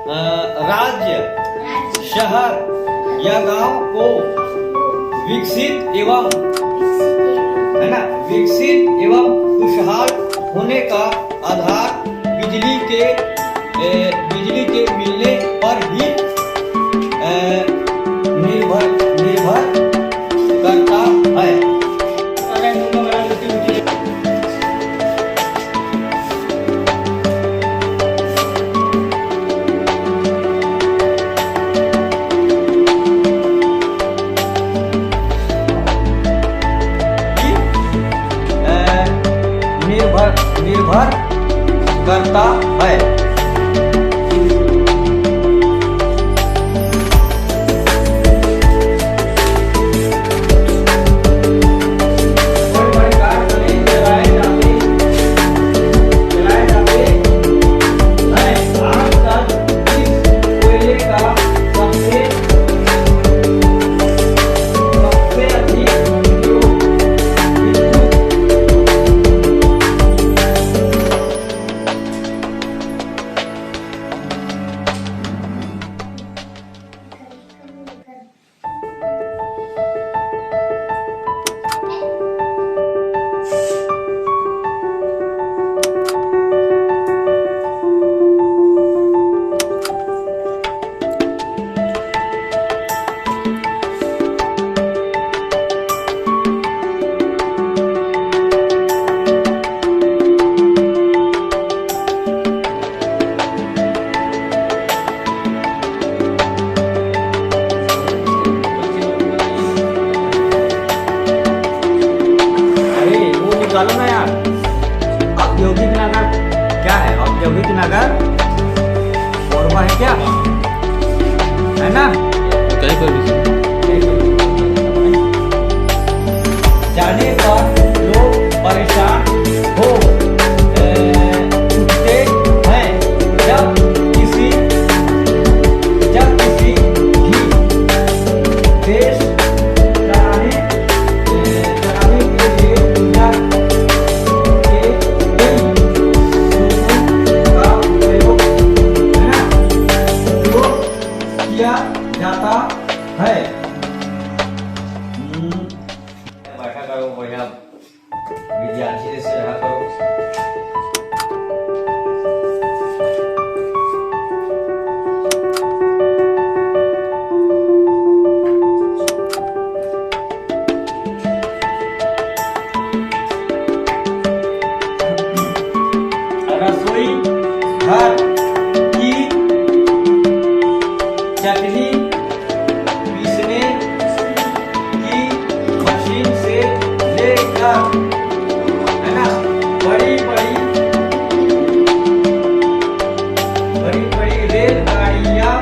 राज्य, शहर या गांव को विकसित एवं है ना विकसित एवं खुशहाल होने का आधार बिजली के मिलने पर ही निर्भर करता है। निर्भर करता है। निकालो ना यार। औद्योगिक नगर क्या है? औद्योगिक नगर कोरबा है क्या? है ना? जाने पर लोग परेशान हो उठते हैं जब किसी भी देश चलाने के लिए दुनिया के कई लोगों का उपयोग है ना उपयोग किया जाता है। बैठा करो भैया, विद्यार्थी से रहा करो। रसोई घर की चटनी पीसने की मशीन से लेकर है ना बड़ी बड़ी रेलगाड़ियाँ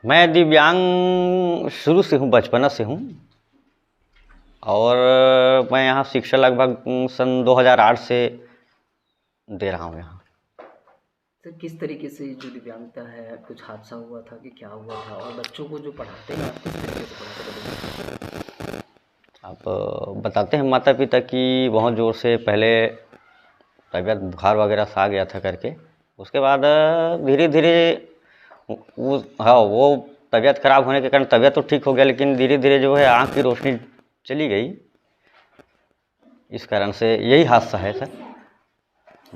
मैं दिव्यांग शुरू से हूँ, बचपना से हूँ और मैं यहाँ शिक्षा लगभग सन 2008 से दे रहा हूँ यहाँ। सर किस तरीके से जो दिव्यांगता है, कुछ हादसा हुआ था कि क्या हुआ था, और बच्चों को जो पढ़ाते हैं आप किस तरीके से पढ़ाते हैं? आप बताते हैं माता पिता की बहुत ज़ोर से पहले तबीयत बुखार वगैरह सा आ गया था करके, उसके बाद धीरे धीरे वो तबीयत खराब होने के कारण तबीयत तो ठीक हो गया, लेकिन धीरे धीरे जो है आँख की रोशनी चली गई। इस कारण से यही हादसा है सर।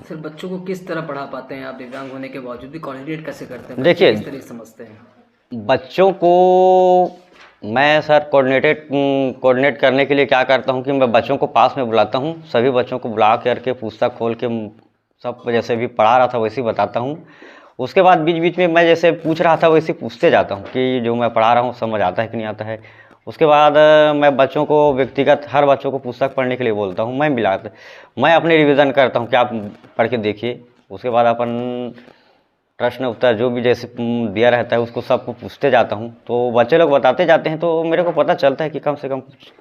सर बच्चों को किस तरह पढ़ा पाते हैं आप दिव्यांग होने के बावजूद भी? कोऑर्डिनेट कैसे करते हैं? देखिए, किस तरह समझते हैं बच्चों को मैं सर कोऑर्डिनेट करने के लिए क्या करता हूँ कि मैं बच्चों को पास में बुलाता हूँ, सभी बच्चों को बुला करके पुस्तक खोल के सब जैसे भी पढ़ा रहा था वैसे ही बताता हूँ। उसके बाद बीच बीच में मैं जैसे पूछ रहा था वैसे पूछते जाता हूँ कि जो मैं पढ़ा रहा हूँ समझ आता है कि नहीं आता है। उसके बाद मैं बच्चों को व्यक्तिगत हर बच्चों को पुस्तक पढ़ने के लिए बोलता हूँ। मैं अपनी रिवीजन करता हूँ कि आप पढ़ के देखिए। उसके बाद अपन प्रश्न उत्तर जो भी जैसे दिया रहता है उसको सबको पूछते जाता हूँ, तो बच्चे लोग बताते जाते हैं, तो मेरे को पता चलता है कि कम से कम कुछ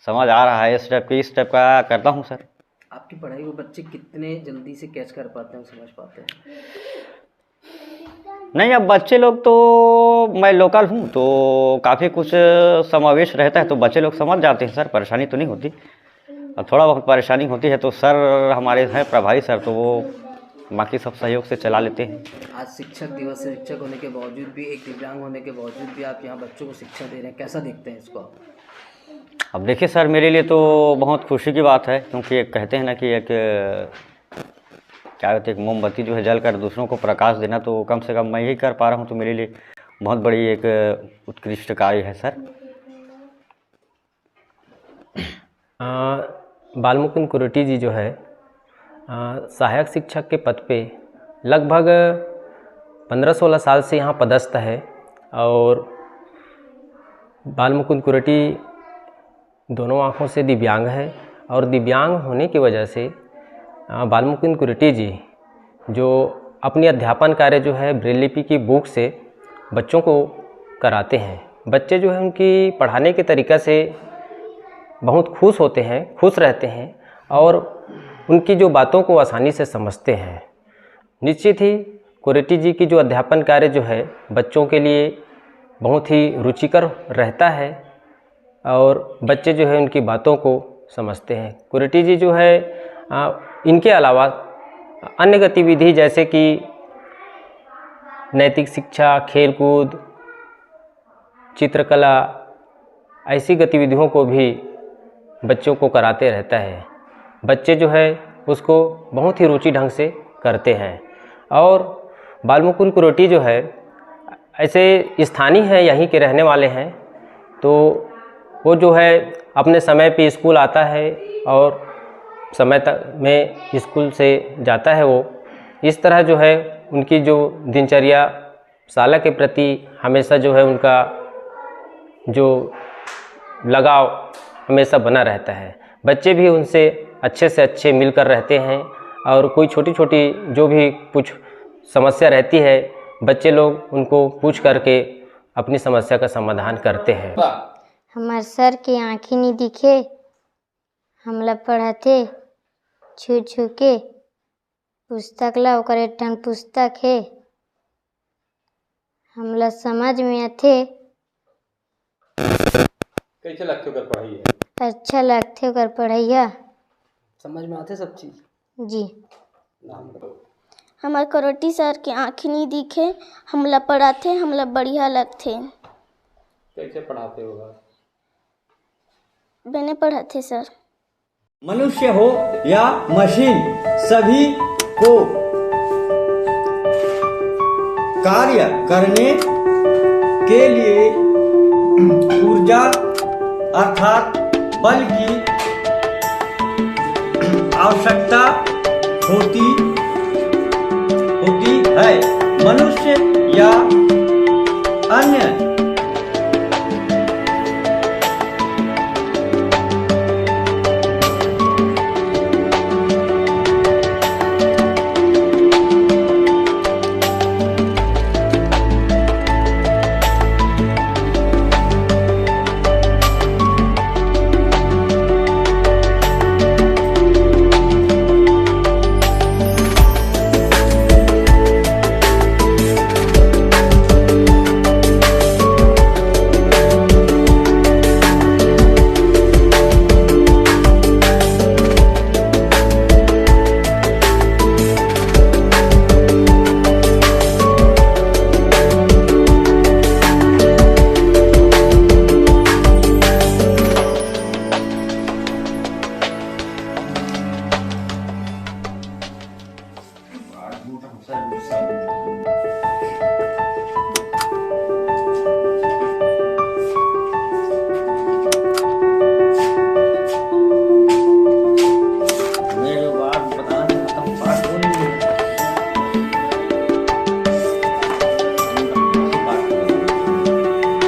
समझ आ रहा है। इस टाइप का करता हूँ सर। आपकी पढ़ाई को बच्चे कितने जल्दी से कैच कर पाते हैं, समझ पाते हैं? नहीं, अब बच्चे लोग तो मैं लोकल हूँ तो काफ़ी कुछ समावेश रहता है, तो बच्चे लोग समझ जाते हैं सर, परेशानी तो नहीं होती। और थोड़ा बहुत परेशानी होती है तो सर हमारे हैं प्रभारी सर, तो वो बाकी सब सहयोग से चला लेते हैं। आज शिक्षक दिवस है, शिक्षक होने के बावजूद भी, एक दिव्यांग होने के बावजूद भी आप यहाँ बच्चों को शिक्षा दे रहे हैं, कैसा देखते हैं इसको आप? अब देखिए सर, मेरे लिए तो बहुत खुशी की बात है, क्योंकि एक कहते हैं ना कि एक क्या कहते हैं, एक मोमबत्ती जो है जल कर दूसरों को प्रकाश देना, तो कम से कम मैं यही कर पा रहा हूँ, तो मेरे लिए बहुत बड़ी एक उत्कृष्ट कार्य है सर। बालमुकुंद कुरेटी जी जो है सहायक शिक्षक के पद पे लगभग 15-16 साल से यहाँ पदस्थ है। और बालमुकुंद कुरेटी दोनों आँखों से दिव्यांग है, और दिव्यांग होने की वजह से बालमुकुंद कुरेटी जी जो अपनी अध्यापन कार्य जो है ब्रेल लिपि की बुक से बच्चों को कराते हैं। बच्चे जो है उनकी पढ़ाने के तरीक़ा से बहुत खुश होते हैं, खुश रहते हैं, और उनकी जो बातों को आसानी से समझते हैं। निश्चित ही कुरेटी जी की जो अध्यापन कार्य जो है बच्चों के लिए बहुत ही रुचिकर रहता है, और बच्चे जो है उनकी बातों को समझते हैं। कुरेटी जी जो है इनके अलावा अन्य गतिविधि जैसे कि नैतिक शिक्षा, खेलकूद, चित्रकला, ऐसी गतिविधियों को भी बच्चों को कराते रहता है। बच्चे जो है उसको बहुत ही रुचि ढंग से करते हैं। और बालमुकुंद कुरेटी जो है ऐसे स्थानीय हैं, यहीं के रहने वाले हैं, तो वो जो है अपने समय पे स्कूल आता है और समय तक में स्कूल से जाता है। वो इस तरह जो है उनकी जो दिनचर्या शाला के प्रति हमेशा जो है उनका जो लगाव हमेशा बना रहता है। बच्चे भी उनसे अच्छे से अच्छे मिलकर रहते हैं, और कोई छोटी छोटी जो भी कुछ समस्या रहती है बच्चे लोग उनको पूछ करके अपनी समस्या का समाधान करते हैं। हमारे सर की आँखें नहीं दिखे, हमला पढ़ाते छू छू के, पुस्तक ला ओकर एक ठन पुस्तक है, हमला समझ में आते। कैसे लगते ओकर पढ़ाई? अच्छा लगते ओकर पढ़ाइया, समझ में आते सब चीज़ जी। हमारे कुरेटी सर के आँखें नहीं दिखे, हमला पढ़ाते, हमला बढ़िया लगते। कैसे पढ़ाते होगा? मैंने पढ़ाते सर। मनुष्य हो या मशीन, सभी को कार्य करने के लिए ऊर्जा अर्थात बल की आवश्यकता होती है। मनुष्य या अन्य